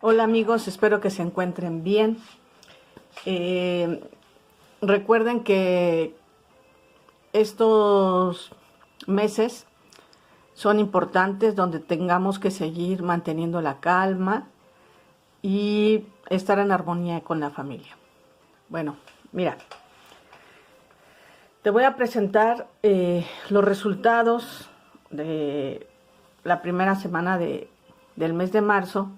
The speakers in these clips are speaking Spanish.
Hola amigos, espero que se encuentren bien. Recuerden que estos meses son importantes donde tengamos que seguir manteniendo la calma y estar en armonía con la familia. Bueno, mira, te voy a presentar los resultados de la primera semana del mes de marzo,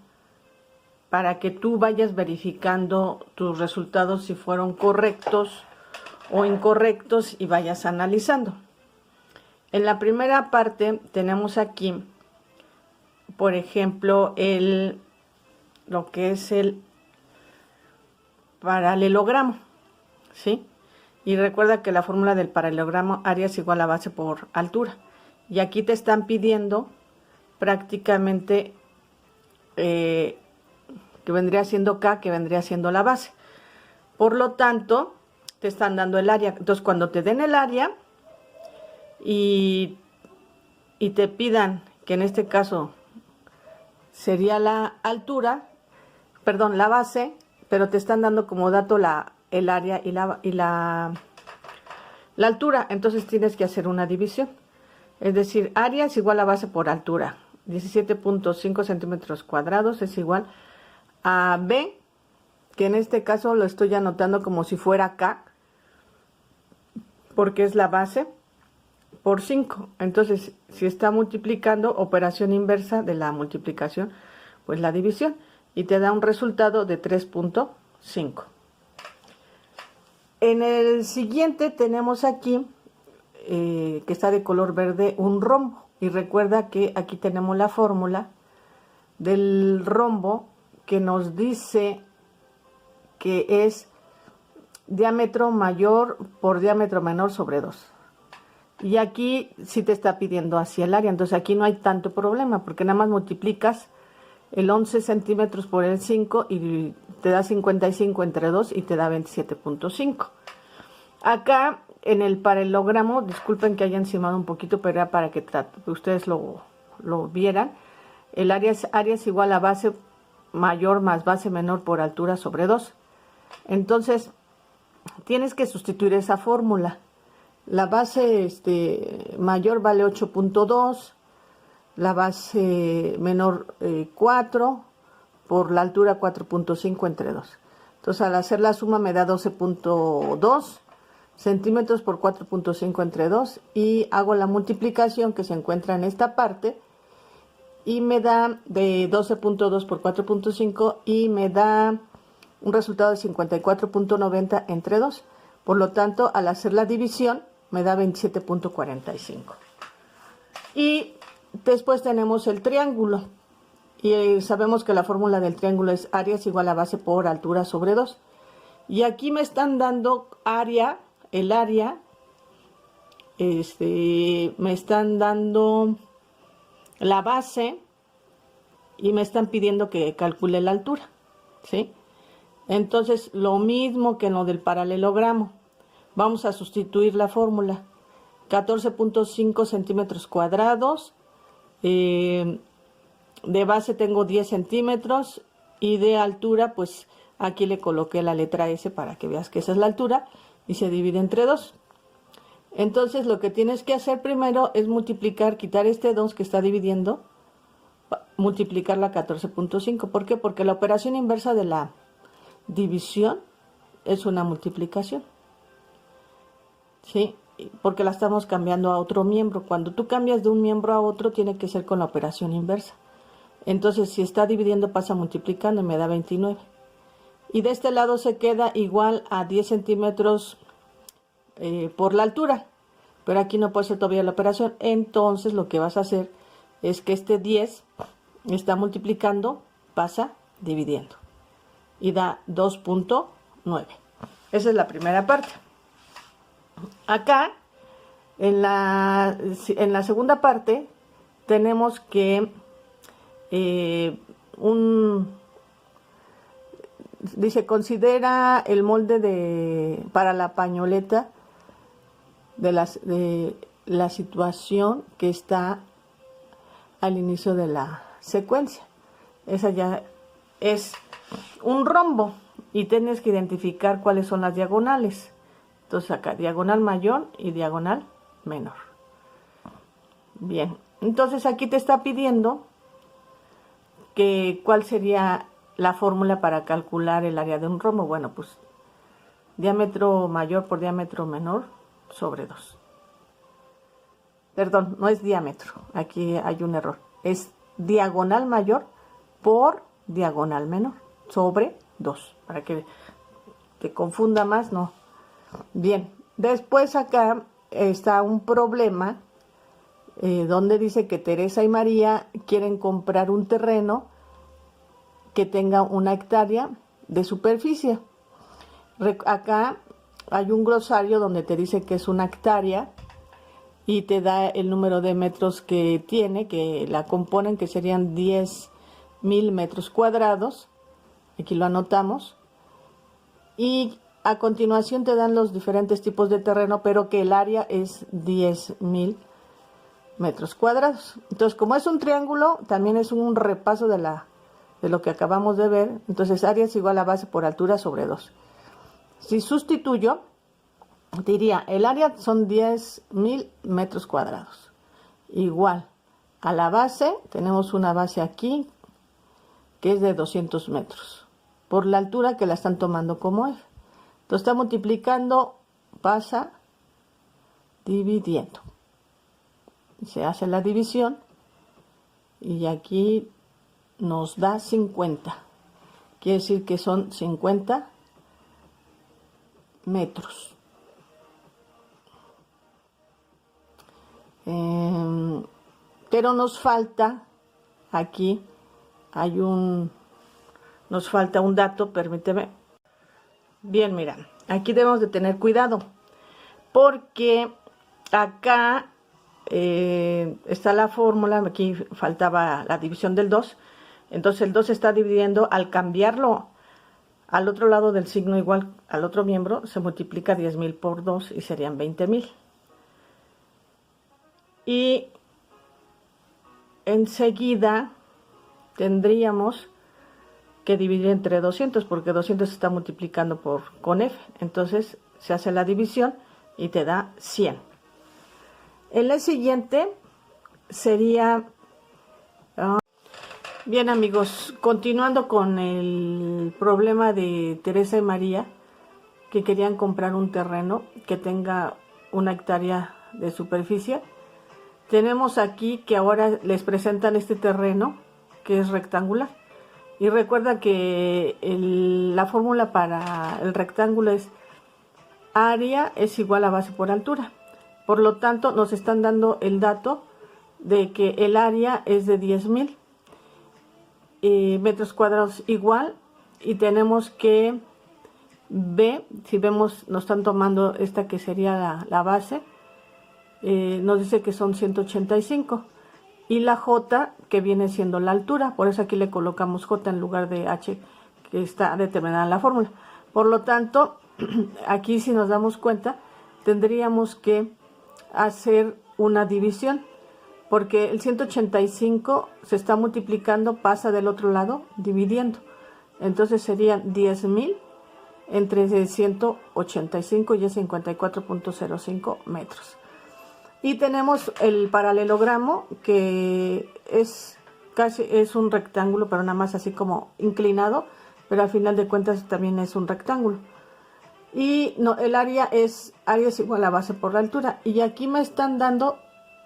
para que tú vayas verificando tus resultados si fueron correctos o incorrectos y vayas analizando. En la primera parte tenemos aquí, por ejemplo, lo que es el paralelogramo, ¿sí? Y recuerda que la fórmula del paralelogramo área es igual a base por altura. Y aquí te están pidiendo prácticamente que vendría siendo K, que vendría siendo la base. Por lo tanto, te están dando el área. Entonces, cuando te den el área y te pidan, que en este caso sería la altura, perdón, la base, pero te están dando como dato el área y la altura, entonces tienes que hacer una división. Es decir, área es igual a base por altura. 17.5 centímetros cuadrados es igual a B, que en este caso lo estoy anotando como si fuera K, porque es la base, por 5. Entonces, si está multiplicando, operación inversa de la multiplicación, pues la división, y te da un resultado de 3.5. En el siguiente tenemos aquí, que está de color verde, un rombo. Y recuerda que aquí tenemos la fórmula del rombo, que nos dice que es diámetro mayor por diámetro menor sobre 2. Y aquí sí te está pidiendo hacia el área, entonces aquí no hay tanto problema, porque nada más multiplicas el 11 centímetros por el 5 y te da 55 entre 2 y te da 27.5. Acá en el paralelogramo, disculpen que haya encimado un poquito, pero era para que ustedes lo vieran. El área es igual a base mayor más base menor por altura sobre 2. Entonces, tienes que sustituir esa fórmula. La base mayor vale 8.2, la base menor 4, por la altura 4.5 entre 2. Entonces, al hacer la suma me da 12.2 centímetros por 4.5 entre 2, y hago la multiplicación que se encuentra en esta parte, y me da de 12.2 por 4.5 y me da un resultado de 54.90 entre 2. Por lo tanto, al hacer la división, me da 27.45. Y después tenemos el triángulo. Y sabemos que la fórmula del triángulo es área es igual a base por altura sobre 2. Y aquí me están dando área, el área, me están dando la base y me están pidiendo que calcule la altura, ¿sí? Entonces, lo mismo que en lo del paralelogramo, vamos a sustituir la fórmula. 14.5 centímetros cuadrados, de base tengo 10 centímetros y de altura, pues aquí le coloqué la letra S para que veas que esa es la altura, y se divide entre 2. Entonces, lo que tienes que hacer primero es multiplicar, quitar este 2 que está dividiendo, multiplicar la 14.5. ¿Por qué? Porque la operación inversa de la división es una multiplicación, ¿sí? Porque la estamos cambiando a otro miembro. Cuando tú cambias de un miembro a otro, tiene que ser con la operación inversa. Entonces, si está dividiendo, pasa multiplicando y me da 29. Y de este lado se queda igual a 10 centímetros por la altura, pero aquí no puede ser todavía la operación. Entonces lo que vas a hacer es que este 10 está multiplicando, pasa dividiendo y da 2.9. Esa es la primera parte. Acá en la segunda parte tenemos que dice, considera el molde para la pañoleta de la situación que está al inicio de la secuencia. Esa ya es un rombo y tienes que identificar cuáles son las diagonales. Entonces acá, diagonal mayor y diagonal menor. Bien, entonces aquí te está pidiendo que cuál sería la fórmula para calcular el área de un rombo. Bueno, pues diámetro mayor por diámetro menor sobre 2. Perdón, no es diámetro, aquí hay un error. Es diagonal mayor por diagonal menor sobre 2. Para que te confunda más, no. Bien, después acá está un problema donde dice que Teresa y María quieren comprar un terreno que tenga 1 hectárea de superficie. Acá hay un glosario donde te dice que es 1 hectárea y te da el número de metros que tiene, que la componen, que serían 10.000 metros cuadrados. Aquí lo anotamos. Y a continuación te dan los diferentes tipos de terreno, pero que el área es 10.000 metros cuadrados. Entonces, como es un triángulo, también es un repaso de lo que acabamos de ver. Entonces, área es igual a base por altura sobre 2. Si sustituyo, diría, el área son 10.000 metros cuadrados. Igual a la base, tenemos una base aquí, que es de 200 metros, por la altura que la están tomando como eje. Entonces, está multiplicando, pasa dividiendo. Se hace la división y aquí nos da 50. Quiere decir que son 50 metros. Pero nos falta, aquí nos falta un dato, permíteme. Bien, mira, aquí debemos de tener cuidado, porque acá está la fórmula, aquí faltaba la división del 2, entonces el 2 se está dividiendo, al cambiarlo al otro lado del signo igual al otro miembro, se multiplica 10.000 por 2 y serían 20.000. Y enseguida tendríamos que dividir entre 200, porque 200 se está multiplicando con F, entonces se hace la división y te da 100. En la siguiente sería... Bien, amigos, continuando con el problema de Teresa y María, que querían comprar un terreno que tenga 1 hectárea de superficie. Tenemos aquí que ahora les presentan este terreno que es rectangular. Y recuerda que la fórmula para el rectángulo es área es igual a base por altura. Por lo tanto, nos están dando el dato de que el área es de 10.000 metros cuadrados igual, y tenemos que B, si vemos, nos están tomando esta que sería la base, nos dice que son 185, y la J que viene siendo la altura, por eso aquí le colocamos J en lugar de H, que está determinada en la fórmula. Por lo tanto, aquí si nos damos cuenta, tendríamos que hacer una división, porque el 185 se está multiplicando, pasa del otro lado, dividiendo. Entonces serían 10.000 entre 185 y es 54.05 metros. Y tenemos el paralelogramo, que es un rectángulo, pero nada más así como inclinado, pero al final de cuentas también es un rectángulo. Y no, el área es igual a base por la altura. Y aquí me están dando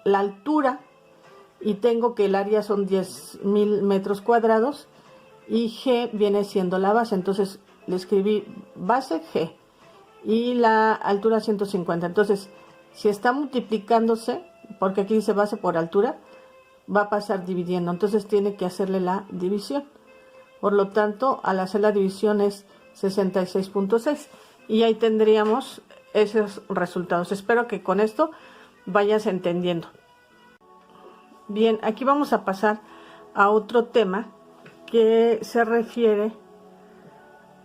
la altura, y tengo que el área son 10.000 metros cuadrados, y G viene siendo la base. Entonces le escribí base G, y la altura 150. Entonces, si está multiplicándose, porque aquí dice base por altura, va a pasar dividiendo. Entonces tiene que hacerle la división. Por lo tanto, al hacer la división es 66.6. Y ahí tendríamos esos resultados. Espero que con esto vayas entendiendo. Bien, aquí vamos a pasar a otro tema que se refiere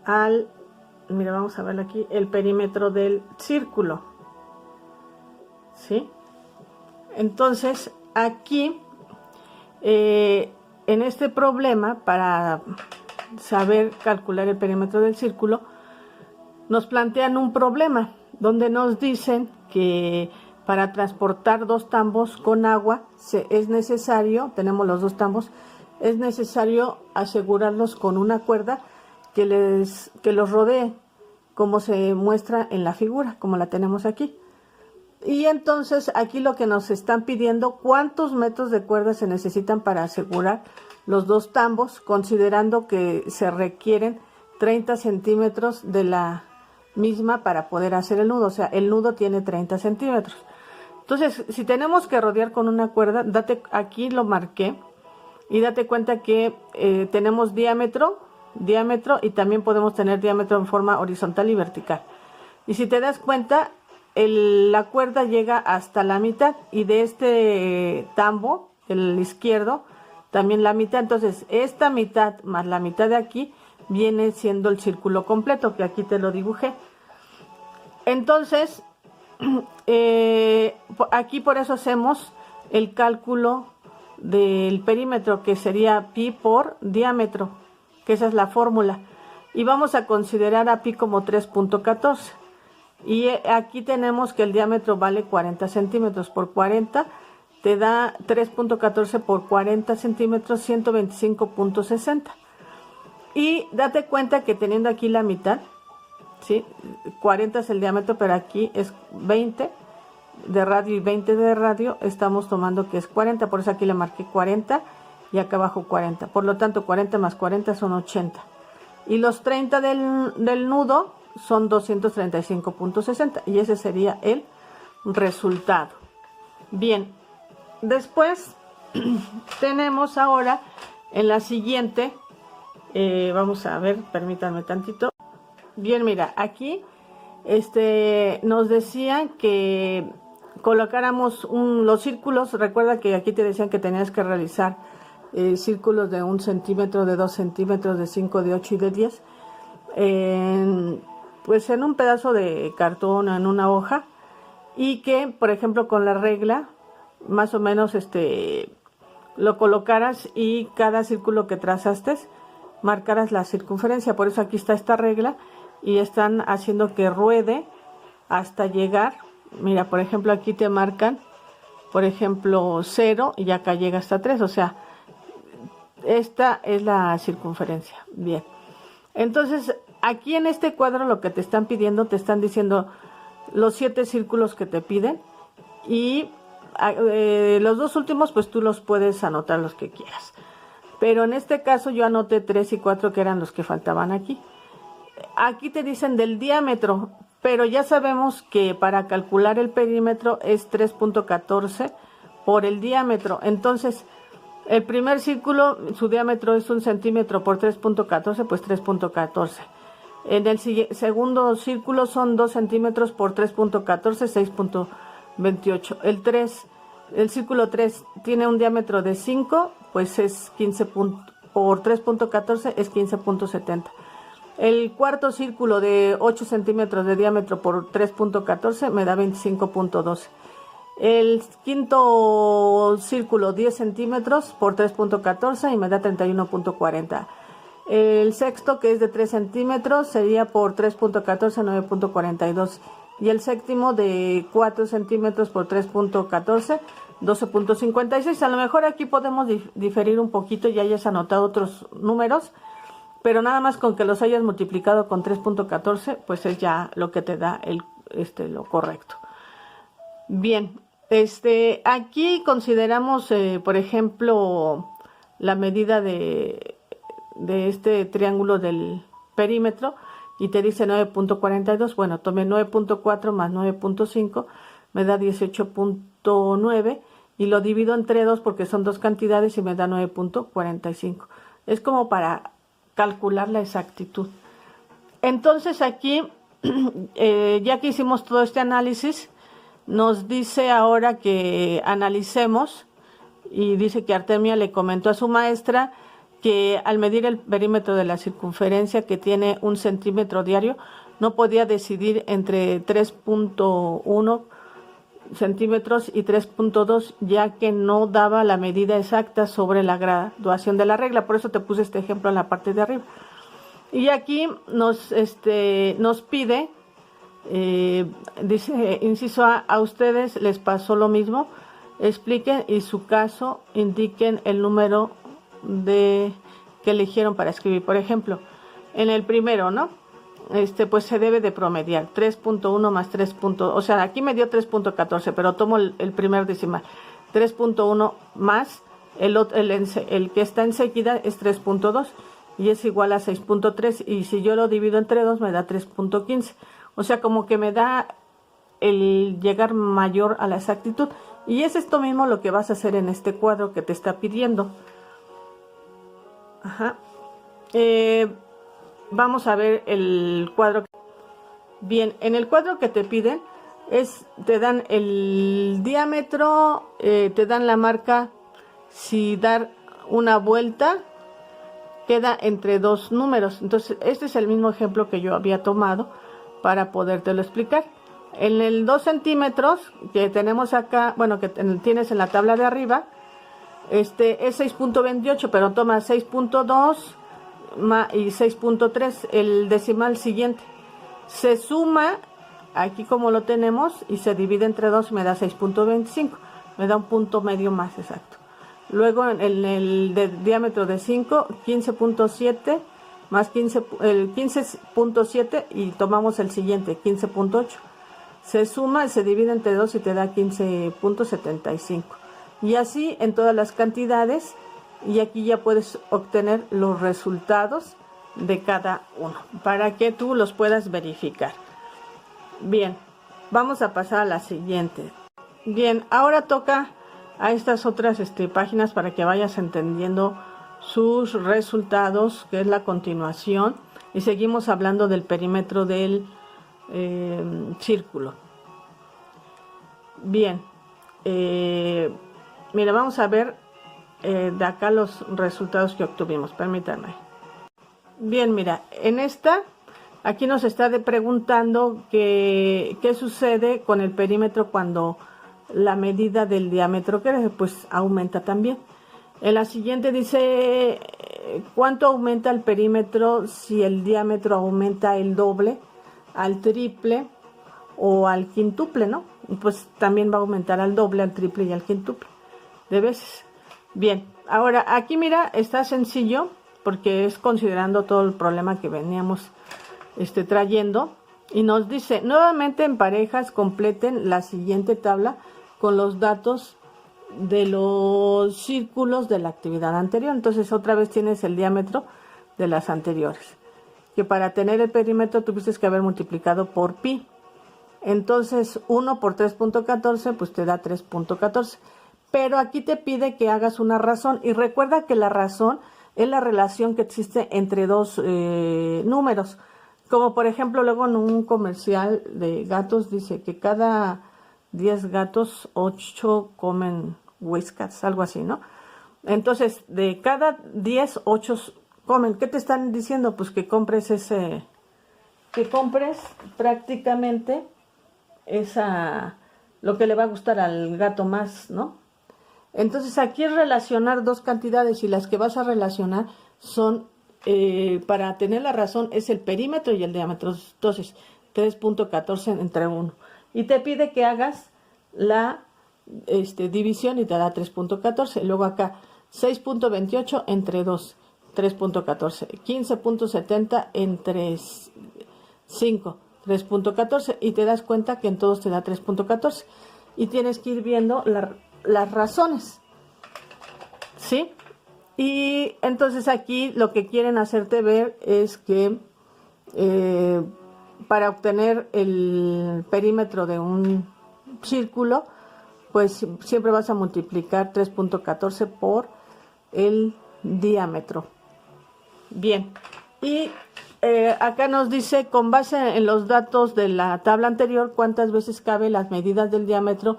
al, mira, vamos a ver aquí, el perímetro del círculo. ¿Sí? Entonces, aquí, en este problema, para saber calcular el perímetro del círculo, nos plantean un problema donde nos dicen que para transportar 2 tambos con agua es necesario, tenemos los 2 tambos, es necesario asegurarlos con una cuerda que los rodee, como se muestra en la figura, como la tenemos aquí. Y entonces aquí lo que nos están pidiendo, cuántos metros de cuerda se necesitan para asegurar los 2 tambos, considerando que se requieren 30 centímetros de la misma para poder hacer el nudo, o sea, el nudo tiene 30 centímetros. Entonces, si tenemos que rodear con una cuerda, aquí lo marqué, y date cuenta que tenemos diámetro, y también podemos tener diámetro en forma horizontal y vertical. Y si te das cuenta, la cuerda llega hasta la mitad, y de este tambo, el izquierdo, también la mitad. Entonces, esta mitad más la mitad de aquí viene siendo el círculo completo, que aquí te lo dibujé. Entonces, aquí por eso hacemos el cálculo del perímetro, que sería pi por diámetro, que esa es la fórmula. Y vamos a considerar a pi como 3.14. Y aquí tenemos que el diámetro vale 40 centímetros por 40, te da 3.14 por 40 centímetros, 125.60. Y date cuenta que teniendo aquí la mitad, ¿sí? 40 es el diámetro, pero aquí es 20 de radio y 20 de radio, estamos tomando que es 40, por eso aquí le marqué 40 y acá abajo 40. Por lo tanto, 40 más 40 son 80. Y los 30 del nudo son 235.60 y ese sería el resultado. Bien, después tenemos ahora en la siguiente, vamos a ver, permítanme tantito. Bien, mira, aquí nos decían que colocáramos los círculos. Recuerda que aquí te decían que tenías que realizar círculos de 1 centímetro, de 2 centímetros, de 5, de 8 y de 10. Pues en un pedazo de cartón o en una hoja, y que, por ejemplo, con la regla, más o menos lo colocaras y cada círculo que trazaste, marcaras la circunferencia. Por eso aquí está esta regla y están haciendo que ruede hasta llegar. Mira, por ejemplo, aquí te marcan, por ejemplo, 0 y acá llega hasta 3. O sea, esta es la circunferencia. Bien. Entonces, aquí en este cuadro lo que te están pidiendo, te están diciendo los 7 círculos que te piden, y los 2 últimos pues tú los puedes anotar los que quieras. Pero en este caso yo anoté 3 y 4 que eran los que faltaban aquí. Aquí te dicen del diámetro, pero ya sabemos que para calcular el perímetro es 3.14 por el diámetro. Entonces, el primer círculo, su diámetro es 1 centímetro por 3.14, pues 3.14. En el segundo círculo son 2 centímetros por 3.14, 6.28. El círculo 3 tiene un diámetro de 5, pues es 15 por 3.14 es 15.70. El cuarto círculo de 8 centímetros de diámetro por 3.14 me da 25.12. El quinto círculo 10 centímetros por 3.14 y me da 31.40. El sexto, que es de 3 centímetros, sería por 3.14, 9.42. Y el séptimo de 4 centímetros por 3.14, 12.56. A lo mejor aquí podemos diferir un poquito y hayas anotado otros números, pero nada más con que los hayas multiplicado con 3.14, pues es ya lo que te da lo correcto. Bien, aquí consideramos, por ejemplo, la medida de este triángulo del perímetro, y te dice 9.42, bueno, tomé 9.4 más 9.5, me da 18.9, y lo divido entre 2 porque son 2 cantidades y me da 9.45. Es como para calcular la exactitud. Entonces aquí, ya que hicimos todo este análisis, nos dice ahora que analicemos, y dice que Artemia le comentó a su maestra que al medir el perímetro de la circunferencia, que tiene 1 centímetro diario, no podía decidir entre 3.1 centímetros y 3.2, ya que no daba la medida exacta sobre la graduación de la regla. Por eso te puse este ejemplo en la parte de arriba. Y aquí nos pide, dice, inciso a ustedes les pasó lo mismo, expliquen y su caso, indiquen el número que eligieron para escribir. Por ejemplo, en el primero, ¿no? Pues se debe de promediar 3.1 más 3. O sea, aquí me dio 3.14, pero tomo el primer decimal. 3.1 más el que está enseguida es 3.2 y es igual a 6.3, y si yo lo divido entre 2 me da 3.15. O sea, como que me da el llegar mayor a la exactitud. Y es esto mismo lo que vas a hacer en este cuadro que te está pidiendo. Ajá. Vamos a ver el cuadro. Bien, en el cuadro que te piden te dan el diámetro, te dan la marca. Si dar una vuelta queda entre dos números. Entonces este es el mismo ejemplo que yo había tomado para podértelo explicar. En el 2 centímetros que tenemos acá, bueno, que tienes en la tabla de arriba, es 6.28, pero toma 6.2 y 6.3, el decimal siguiente. Se suma, aquí como lo tenemos, y se divide entre 2, me da 6.25, me da un punto medio más exacto. Luego en el diámetro de 5, 15.7 más 15.7 y tomamos el siguiente, 15.8. Se suma, se divide entre 2 y te da 15.75. Y así en todas las cantidades, y aquí ya puedes obtener los resultados de cada uno para que tú los puedas verificar. Bien, vamos a pasar a la siguiente. Bien, ahora toca a estas otras páginas para que vayas entendiendo sus resultados, que es la continuación, y seguimos hablando del perímetro del círculo. Bien, mira, vamos a ver de acá los resultados que obtuvimos. Permítanme. Bien, mira, en aquí nos está preguntando qué sucede con el perímetro cuando la medida del diámetro crece, pues aumenta también. En la siguiente dice, ¿cuánto aumenta el perímetro si el diámetro aumenta el doble, al triple o al quíntuple, ¿no? Pues también va a aumentar al doble, al triple y al quíntuple de veces. Bien, ahora aquí mira, está sencillo porque es considerando todo el problema que veníamos trayendo, y nos dice, nuevamente en parejas completen la siguiente tabla con los datos de los círculos de la actividad anterior. Entonces otra vez tienes el diámetro de las anteriores, que para tener el perímetro tuviste que haber multiplicado por pi. Entonces 1 por 3.14 pues te da 3.14. Pero aquí te pide que hagas una razón, y recuerda que la razón es la relación que existe entre dos números. Como por ejemplo luego en un comercial de gatos dice que cada 10 gatos 8 comen Whiskas, algo así, ¿no? Entonces de cada 10, 8 comen. ¿Qué te están diciendo? Pues que compres que compres prácticamente lo que le va a gustar al gato más, ¿no? Entonces aquí es relacionar dos cantidades, y las que vas a relacionar son, para tener la razón, es el perímetro y el diámetro. Entonces 3.14 entre 1. Y te pide que hagas la división y te da 3.14. Luego acá 6.28 entre 2, 3.14. 15.70 entre 5, 3.14. Y te das cuenta que en todos te da 3.14. Y tienes que ir viendo las razones, ¿sí? Y entonces aquí lo que quieren hacerte ver es que para obtener el perímetro de un círculo, pues siempre vas a multiplicar 3.14 por el diámetro. Bien, y acá nos dice, con base en los datos de la tabla anterior, cuántas veces cabe las medidas del diámetro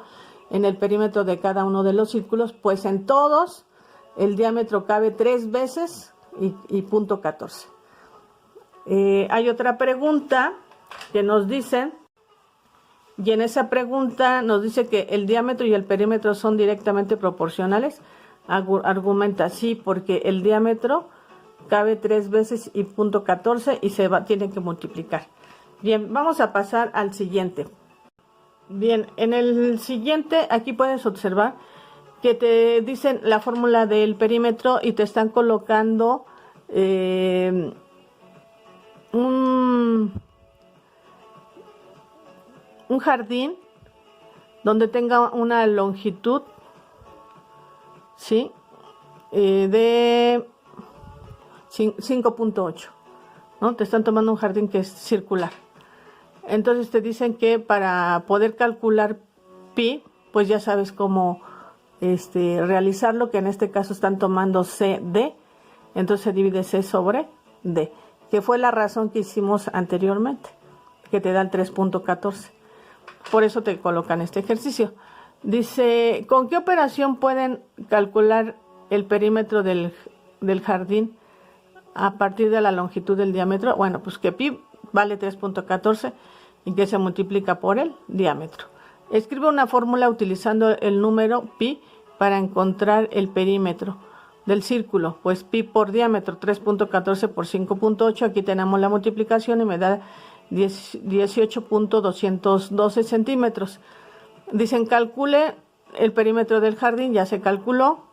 en el perímetro de cada uno de los círculos. Pues en todos el diámetro cabe 3 veces y punto 14. Hay otra pregunta que nos dice Y en esa pregunta nos dice que el diámetro y el perímetro son directamente proporcionales. Argumenta sí, porque el diámetro cabe 3 veces y punto 14 y tiene que multiplicar. Bien, vamos a pasar al siguiente. Bien, en el siguiente aquí puedes observar que te dicen la fórmula del perímetro y te están colocando un jardín donde tenga una longitud, ¿sí? De 5.8, ¿no? Te están tomando un jardín que es circular. Entonces te dicen que para poder calcular pi, pues ya sabes cómo realizarlo, que en este caso están tomando CD, entonces se divide C sobre D, que fue la razón que hicimos anteriormente, que te da el 3.14. Por eso te colocan este ejercicio. Dice, ¿con qué operación pueden calcular el perímetro del jardín a partir de la longitud del diámetro? Bueno, pues que pi vale 3.14 y que se multiplica por el diámetro. Escribe una fórmula utilizando el número pi para encontrar el perímetro del círculo. Pues pi por diámetro, 3.14 por 5.8. Aquí tenemos la multiplicación y me da 18.212 centímetros. Dicen calcule el perímetro del jardín, ya se calculó.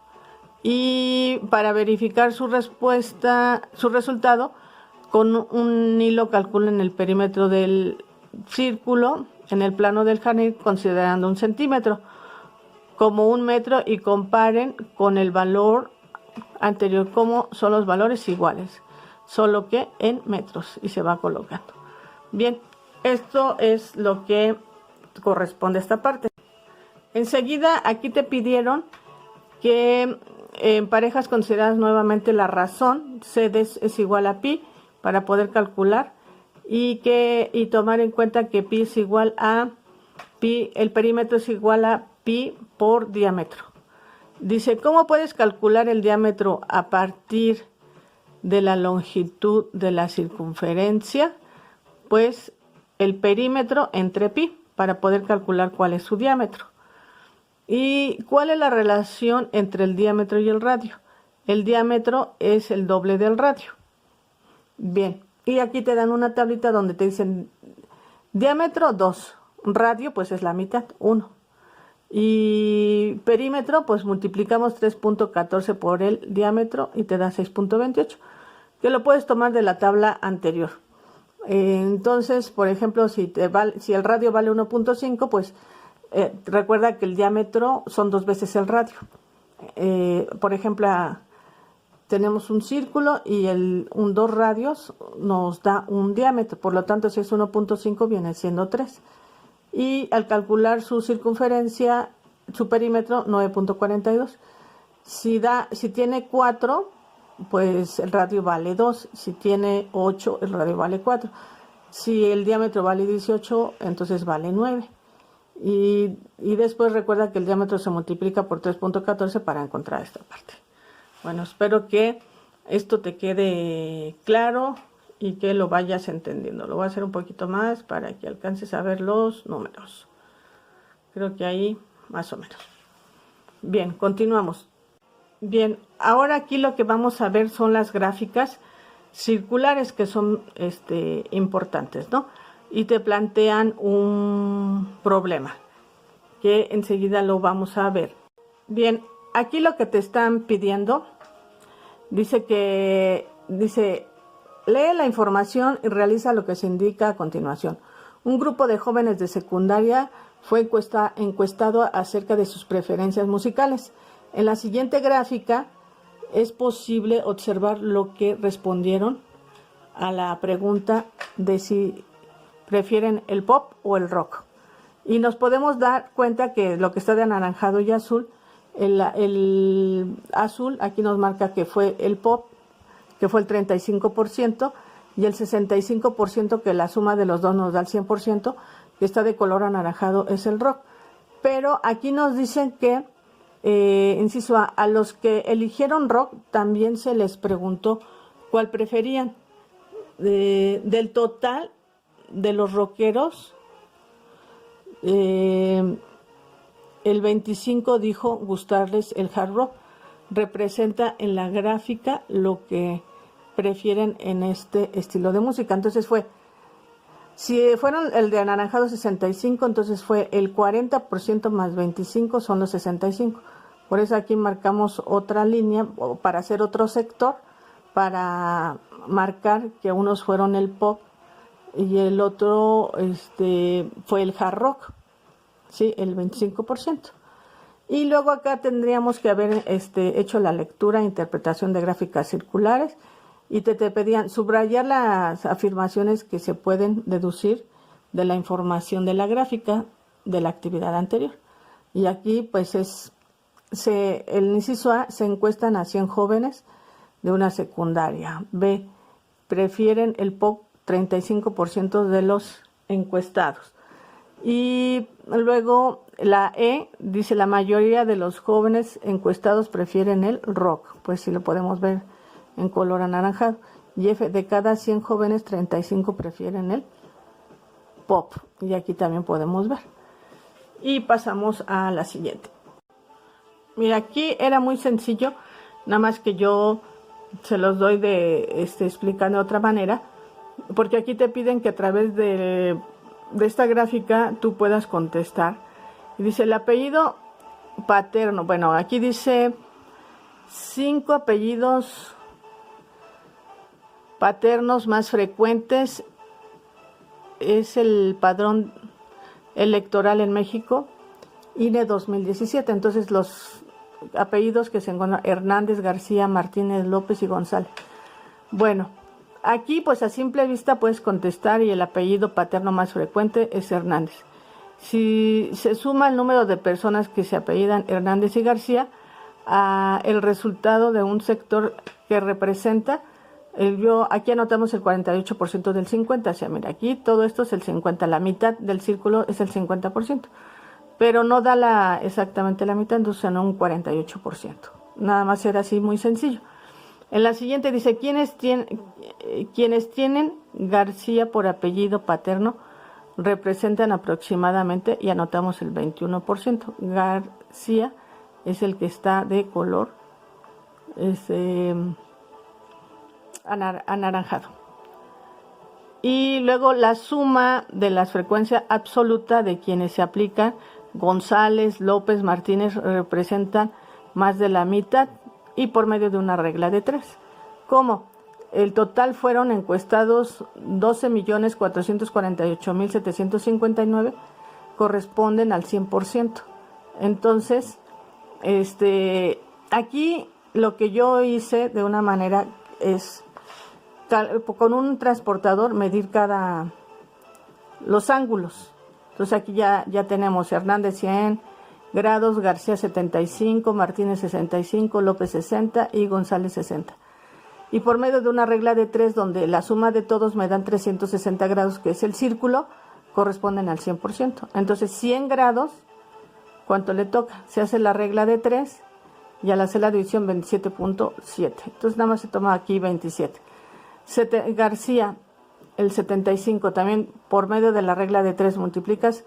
Y para verificar su respuesta, su resultado, con un hilo calculen el perímetro del círculo en el plano del jardín considerando 1 centímetro como 1 metro y comparen con el valor anterior como son los valores iguales, solo que en metros, y se va colocando. Bien, esto es lo que corresponde a esta parte. Enseguida aquí te pidieron que en parejas consideradas nuevamente la razón, CD es igual a pi, para poder calcular y tomar en cuenta que pi es igual a pi, el perímetro es igual a pi por diámetro. Dice, ¿cómo puedes calcular el diámetro a partir de la longitud de la circunferencia? Pues el perímetro entre pi, para poder calcular cuál es su diámetro. ¿Y cuál es la relación entre el diámetro y el radio? El diámetro es el doble del radio. Bien, y aquí te dan una tablita donde te dicen diámetro 2, radio pues es la mitad, 1. Y perímetro pues multiplicamos 3.14 por el diámetro y te da 6.28, que lo puedes tomar de la tabla anterior. Entonces, por ejemplo, si el radio vale 1.5, pues recuerda que el diámetro son 2 veces el radio. Por ejemplo, tenemos un círculo y 2 radios nos da un diámetro, por lo tanto si es 1.5 viene siendo 3. Y al calcular su circunferencia, su perímetro, 9.42. Si tiene 4, pues el radio vale 2. Si tiene 8, el radio vale 4. Si el diámetro vale 18, entonces vale 9. Y después recuerda que el diámetro se multiplica por 3.14 para encontrar esta parte. Bueno, espero que esto te quede claro y que lo vayas entendiendo. Lo voy a hacer un poquito más para que alcances a ver los números. Creo que ahí más o menos. Bien, continuamos. Bien, ahora aquí lo que vamos a ver son las gráficas circulares que son importantes, ¿no? Y te plantean un problema que enseguida lo vamos a ver. Bien, aquí lo que te están pidiendo dice, lee la información y realiza lo que se indica a continuación. Un grupo de jóvenes de secundaria fue encuestado acerca de sus preferencias musicales. En la siguiente gráfica es posible observar lo que respondieron a la pregunta de si prefieren el pop o el rock. Y nos podemos dar cuenta que lo que está de anaranjado y azul, el azul aquí nos marca que fue el pop, que fue el 35%, y el 65%, que la suma de los dos nos da el 100%, que está de color anaranjado, es el rock. Pero aquí nos dicen que, inciso a los que eligieron rock también se les preguntó cuál preferían. Del total de los rockeros, el 25 dijo gustarles el hard rock. Representa en la gráfica lo que prefieren en este estilo de música. Entonces si fueron el de anaranjado 65, entonces fue el 40% más 25 son los 65. Por eso aquí marcamos otra línea para hacer otro sector, para marcar que unos fueron el pop y el otro fue el hard rock, ¿sí? El 25%. Y luego acá tendríamos que haber hecho la lectura e interpretación de gráficas circulares y te pedían subrayar las afirmaciones que se pueden deducir de la información de la gráfica de la actividad anterior. Y aquí pues el inciso A, se encuestan a 100 jóvenes de una secundaria. B, prefieren el pop 35% de los encuestados. Y luego la E dice la mayoría de los jóvenes encuestados prefieren el rock, pues si lo podemos ver en color anaranjado. Y F, de cada 100 jóvenes 35 prefieren el pop, y aquí también podemos ver. Y pasamos a la siguiente. Mira, aquí era muy sencillo, nada más que yo se los doy explicando de otra manera, porque aquí te piden que a través de esta gráfica tú puedas contestar. Y dice el apellido paterno. Bueno, aquí dice 5 apellidos paternos más frecuentes. Es el padrón electoral en México, INE 2017. Entonces los apellidos que se encuentran: Hernández, García, Martínez, López y González. Bueno, aquí pues a simple vista puedes contestar y el apellido paterno más frecuente es Hernández. Si se suma el número de personas que se apellidan Hernández y García a el resultado de un sector que representa, aquí anotamos el 48% del 50%. O sea, mira, aquí todo esto es el 50%, la mitad del círculo es el 50%. Pero no da exactamente la mitad, entonces no un 48%. Nada más era así, muy sencillo. En la siguiente dice, quienes tienen García por apellido paterno representan aproximadamente, y anotamos el 21%. García es el que está de color anaranjado. Y luego la suma de la frecuencia absoluta de quienes se aplican, González, López, Martínez, representan más de la mitad, y por medio de una regla de 3. ¿Cómo? El total fueron encuestados 12.448.759, corresponden al 100%. Entonces, aquí lo que yo hice de una manera es con un transportador medir los ángulos. Entonces aquí ya tenemos Hernández 100 grados, García 75, Martínez 65, López 60 y González 60. Y por medio de una regla de 3, donde la suma de todos me dan 360 grados, que es el círculo, corresponden al 100%. Entonces 100 grados, ¿cuánto le toca? Se hace la regla de 3 y al hacer la división 27.7. Entonces nada más se toma aquí 27. García, el 75, también por medio de la regla de 3 multiplicas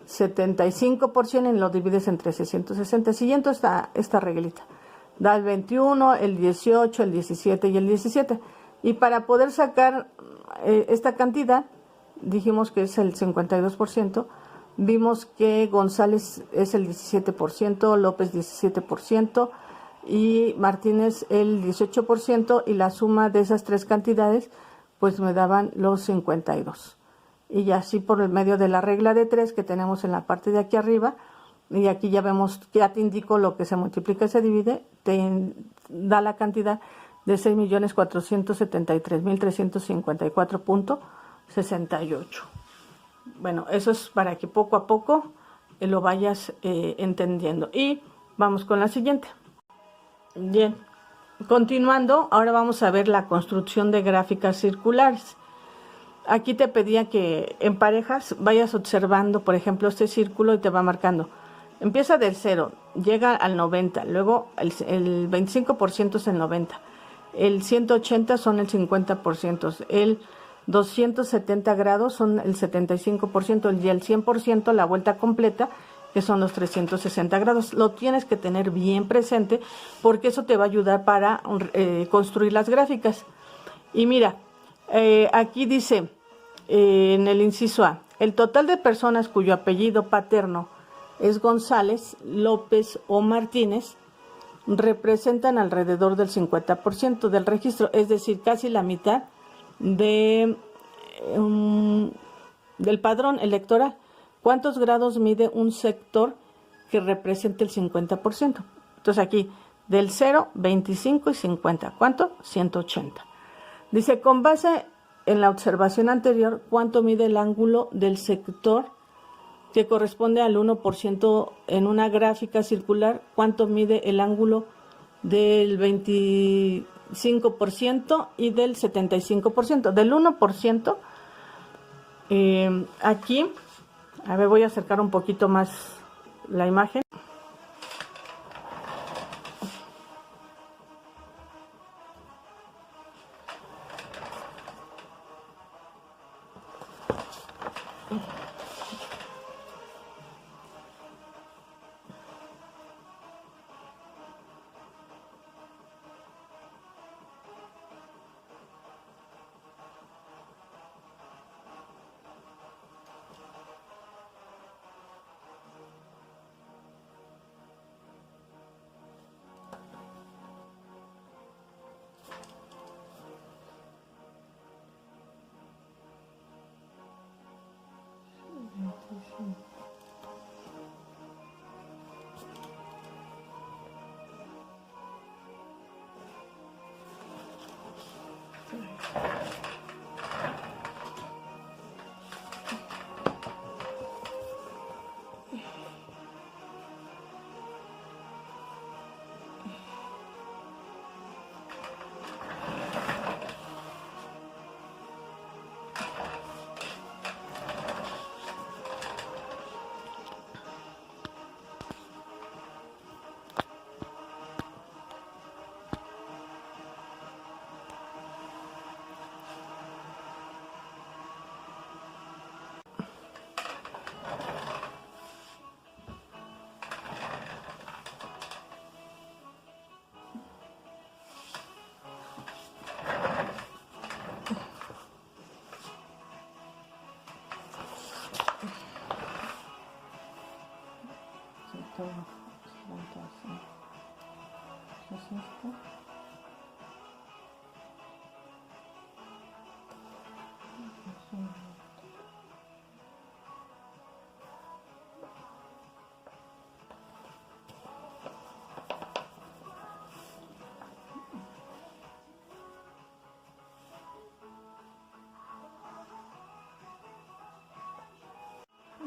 75% y lo divides entre 660. Siguiendo esta reglita, da el 21, el 18, el 17 y el 17. Y para poder sacar esta cantidad, dijimos que es el 52%, vimos que González es el 17%, López 17% y Martínez el 18%, y la suma de esas tres cantidades pues me daban los 52. Y así por el medio de la regla de 3 que tenemos en la parte de aquí arriba, y aquí ya vemos que ya te indico lo que se multiplica y se divide, te da la cantidad de 6.473.354.68. Bueno, eso es para que poco a poco lo vayas entendiendo. Y vamos con la siguiente. Bien, continuando, ahora vamos a ver la construcción de gráficas circulares. Aquí te pedía que en parejas vayas observando, por ejemplo, este círculo y te va marcando. Empieza del 0, llega al 90, luego el 25% es el 90, el 180 son el 50%, el 270 grados son el 75% y el 100% la vuelta completa, que son los 360 grados. Lo tienes que tener bien presente porque eso te va a ayudar para construir las gráficas. Y mira, aquí dice en el inciso A, el total de personas cuyo apellido paterno es González, López o Martínez representan alrededor del 50% del registro, es decir, casi la mitad del padrón electoral. ¿Cuántos grados mide un sector que represente el 50%? Entonces aquí, del 0, 25 y 50. ¿Cuánto? 180. Dice, con base en la observación anterior, ¿cuánto mide el ángulo del sector que corresponde al 1% en una gráfica circular? ¿Cuánto mide el ángulo del 25% y del 75%? Del 1%, aquí, a ver, voy a acercar un poquito más la imagen.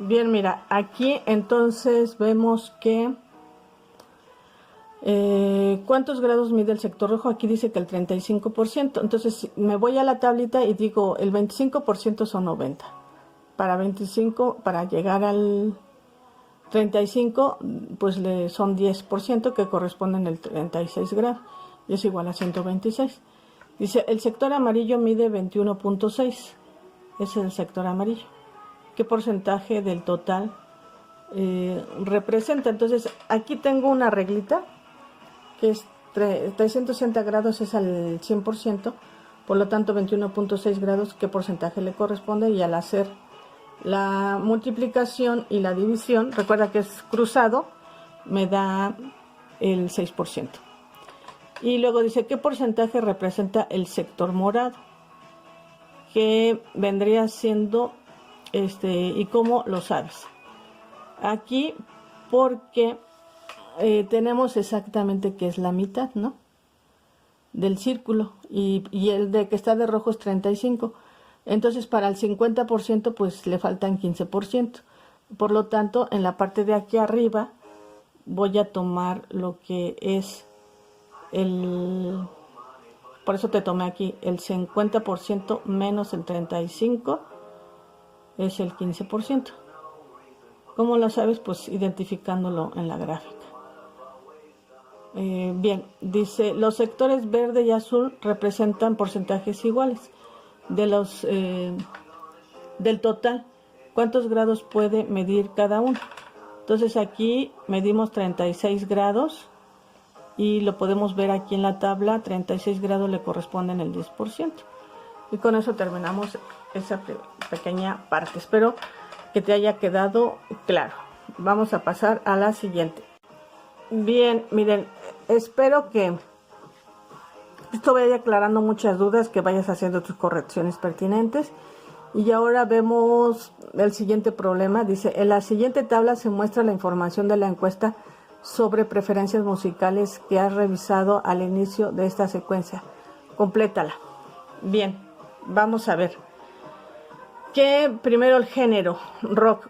Bien, mira, aquí entonces vemos que ¿cuántos grados mide el sector rojo? Aquí dice que el 35%. Entonces me voy a la tablita y digo, el 25% son 90. Para llegar al 35, pues son 10% que corresponden al 36 grados. Y es igual a 126. Dice, el sector amarillo mide 21.6. Ese es el sector amarillo. ¿Qué porcentaje del total representa? Entonces, aquí tengo una reglita que es 360 grados es al 100%, por lo tanto 21.6 grados, ¿qué porcentaje le corresponde? Y al hacer la multiplicación y la división, recuerda que es cruzado, me da el 6%. Y luego dice, ¿qué porcentaje representa el sector morado? Que vendría siendo, ¿y cómo lo sabes? Aquí, porque tenemos exactamente que es la mitad, ¿no? Del círculo, y el de que está de rojo es 35. Entonces, para el 50%, pues le faltan 15%. Por lo tanto, en la parte de aquí arriba, voy a tomar lo que es por eso te tomé aquí, el 50% menos el 35 es el 15%. ¿Cómo lo sabes? Pues identificándolo en la gráfica. Bien, dice, los sectores verde y azul representan porcentajes iguales. de los del total, cuántos grados puede medir cada uno. Entonces aquí medimos 36 grados y lo podemos ver aquí en la tabla. 36 grados le corresponden el 10%. Y con eso terminamos esa pequeña parte. Espero que te haya quedado claro. Vamos a pasar a la siguiente. Bien, miren, espero que esto vaya aclarando muchas dudas, que vayas haciendo tus correcciones pertinentes. Y ahora vemos el siguiente problema. Dice, en la siguiente tabla se muestra la información de la encuesta sobre preferencias musicales que has revisado al inicio de esta secuencia. Complétala. Bien, vamos a ver. Que primero el género, rock.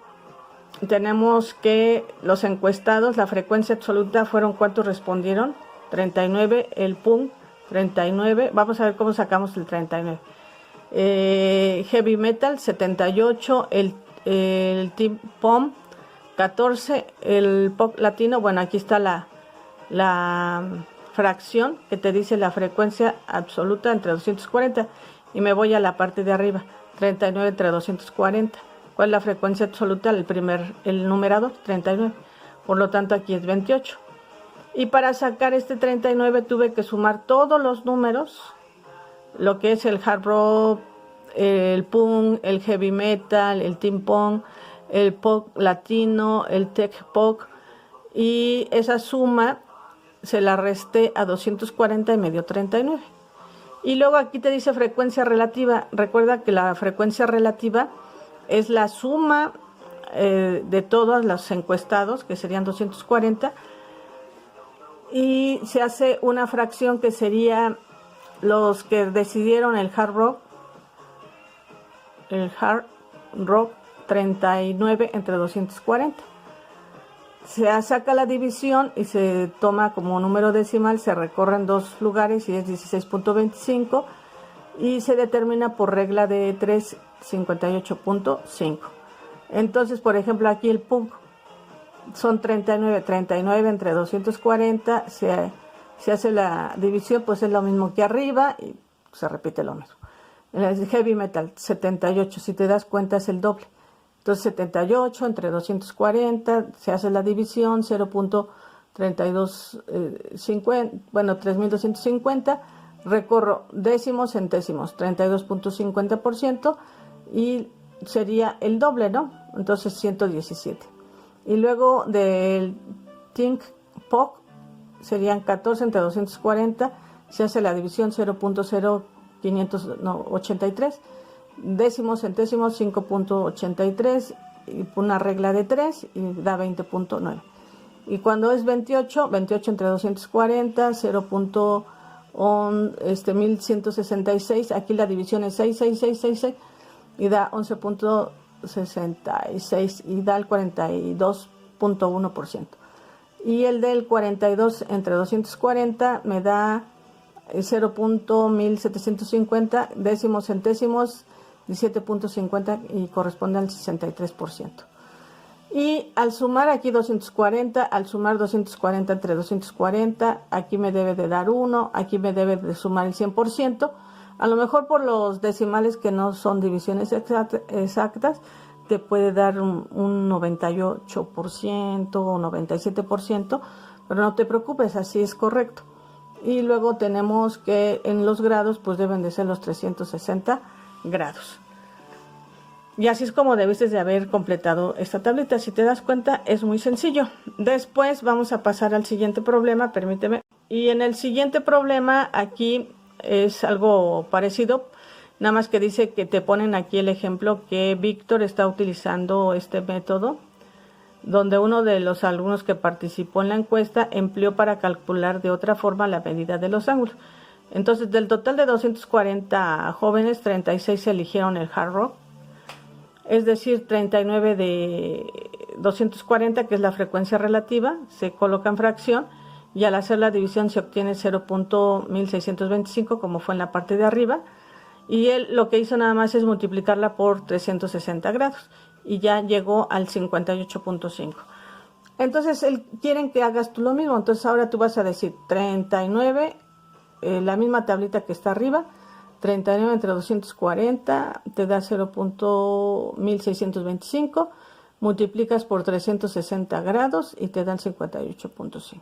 Tenemos que los encuestados, la frecuencia absoluta fueron, ¿cuántos respondieron? 39, el punk, 39. Vamos a ver cómo sacamos el 39. Heavy metal 78, el teen pop 14, el pop latino, bueno, aquí está la fracción que te dice la frecuencia absoluta entre 240, y me voy a la parte de arriba, 39 entre 240. ¿Cuál es la frecuencia absoluta? El numerador, 39, por lo tanto aquí es 28. Y para sacar este 39 tuve que sumar todos los números, lo que es el hard rock, el punk, el heavy metal, el teen pop, el pop latino, el tech pop, y esa suma se la resté a 240 y me dio 39. Y luego aquí te dice frecuencia relativa. Recuerda que la frecuencia relativa es la suma de todos los encuestados, que serían 240, y se hace una fracción que sería los que decidieron el hard rock 39 entre 240. Se saca la división y se toma como número decimal, se recorren dos lugares y es 16.25, y se determina por regla de 3, 58.5. Entonces, por ejemplo, aquí el punk son 39 entre 240, se hace la división, pues es lo mismo que arriba y se repite lo mismo. El heavy metal 78, si te das cuenta, es el doble. Entonces 78 entre 240, se hace la división, 0.3250, bueno, 3250, recorro décimos, centésimos, 32.50%, y sería el doble, ¿no? Entonces 117. Y luego del think pop serían 14 entre 240, se hace la división 0.0583, décimos, centésimos 5.83, y una regla de 3 y da 20.9. Y cuando es 28 entre 240, 1166, aquí la división es 66666 y da 11.66 y da el 42.1%. Y el del 42 entre 240 me da 0.1750, décimos, centésimos 17.50, y corresponde al 63%. Y al sumar aquí 240, al sumar 240 entre 240, aquí me debe de dar 1, aquí me debe de sumar el 100%. A lo mejor por los decimales que no son divisiones exactas, te puede dar un 98% o 97%, pero no te preocupes, así es correcto. Y luego tenemos que en los grados pues deben de ser los 360 grados. Y así es como debiste de haber completado esta tablita. Si te das cuenta, es muy sencillo. Después vamos a pasar al siguiente problema, permíteme. Y en el siguiente problema aquí es algo parecido, nada más que dice que te ponen aquí el ejemplo que Víctor está utilizando este método, donde uno de los alumnos que participó en la encuesta empleó para calcular de otra forma la medida de los ángulos. Entonces, del total de 240 jóvenes, 36 eligieron el hard rock, es decir, 39 de 240, que es la frecuencia relativa, se coloca en fracción, y al hacer la división se obtiene 0.1625, como fue en la parte de arriba, y él lo que hizo nada más es multiplicarla por 360 grados, y ya llegó al 58.5. Entonces, quieren que hagas tú lo mismo. Entonces, ahora tú vas a decir 39, la misma tablita que está arriba, 39 entre 240 te da 0.1625. Multiplicas por 360 grados y te dan 58.5.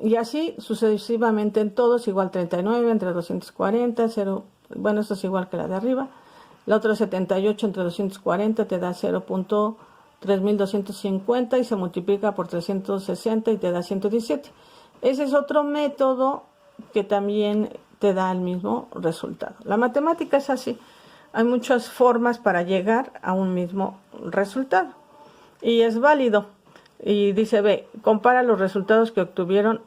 Y así sucesivamente en todos, igual 39 entre 240, 0, bueno, esto es igual que la de arriba. La otra 78 entre 240 te da 0.3250 y se multiplica por 360 y te da 117. Ese es otro método que también te da el mismo resultado. La matemática es así. Hay muchas formas para llegar a un mismo resultado. Y es válido. Y dice, ve, compara los resultados que obtuvieron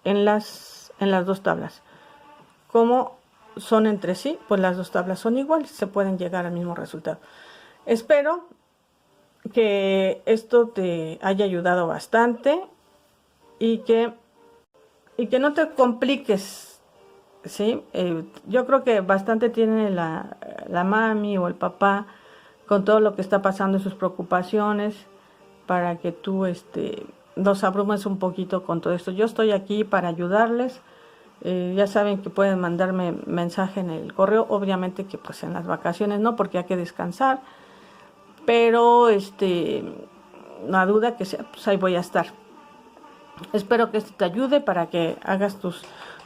en las dos tablas. ¿Cómo son entre sí? Pues las dos tablas son iguales, se pueden llegar al mismo resultado. Espero que esto te haya ayudado bastante y que no te compliques, ¿sí? Yo creo que bastante tiene la mami o el papá con todo lo que está pasando y sus preocupaciones para que tú los abrumes un poquito con todo esto. Yo estoy aquí para ayudarles. Ya saben que pueden mandarme mensaje en el correo, obviamente que pues en las vacaciones no, porque hay que descansar, pero no duda que sea, pues ahí voy a estar. Espero que esto te ayude para que hagas tus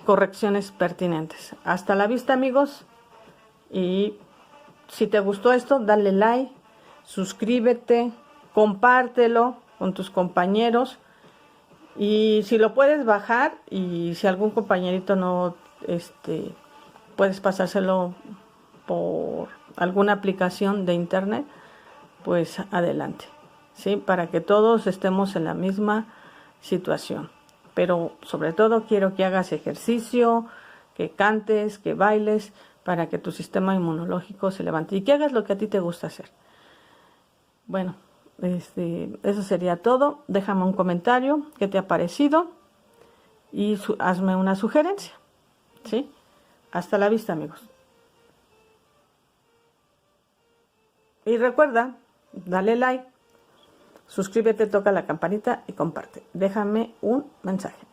correcciones pertinentes. Hasta la vista, amigos, y si te gustó esto, dale like, suscríbete, compártelo con tus compañeros. Y si lo puedes bajar y si algún compañerito no, puedes pasárselo por alguna aplicación de internet, pues adelante, ¿sí? Para que todos estemos en la misma situación. Pero sobre todo quiero que hagas ejercicio, que cantes, que bailes, para que tu sistema inmunológico se levante y que hagas lo que a ti te gusta hacer. Bueno, eso sería todo. Déjame un comentario, qué te ha parecido y hazme una sugerencia, ¿sí? Hasta la vista, amigos. Y recuerda, dale like, suscríbete, toca la campanita y comparte. Déjame un mensaje.